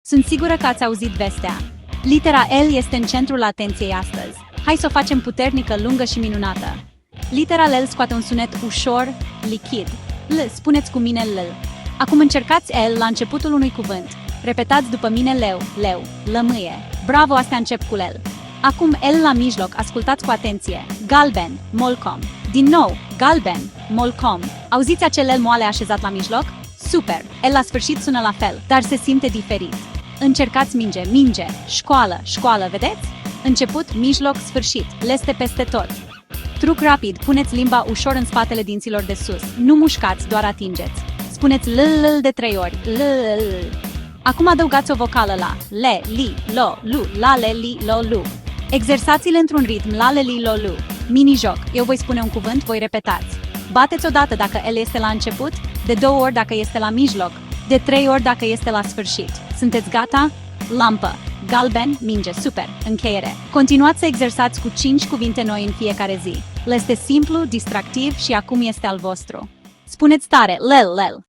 Sunt sigură că ați auzit vestea. Litera L este în centrul atenției astăzi. Hai să o facem puternică, lungă și minunată. Litera L scoate un sunet ușor, lichid. L, spuneți cu mine L. Acum încercați L la începutul unui cuvânt. Repetați după mine leu, leu, lămâie. Bravo, astea încep cu L. Acum L la mijloc, ascultați cu atenție. Galben, molcom. Din nou, galben, molcom. Auziți acel L moale așezat la mijloc? Super! L la sfârșit sună la fel, dar se simte diferit. Încercați minge, minge, școală, școală, vedeți? Început, mijloc, sfârșit. L este peste tot. Truc rapid, puneți limba ușor în spatele dinților de sus. Nu mușcați, doar atingeți. Spuneți l de 3 ori. L. Acum adăugați o vocală la le, li, lo, lu, la, le, li, lo, lu. Exersați-le într-un ritm la, le, li, lo, lu. Mini-joc. Eu voi spune un cuvânt, voi repetați. Bateți odată dacă L este la început, de 2 ori dacă este la mijloc, de 3 ori dacă este la sfârșit. Sunteți gata? Lampă, galben, minge, super, încheiere. Continuați să exersați cu 5 cuvinte noi în fiecare zi. L este simplu, distractiv și acum este al vostru. Spuneți tare, lel, lel.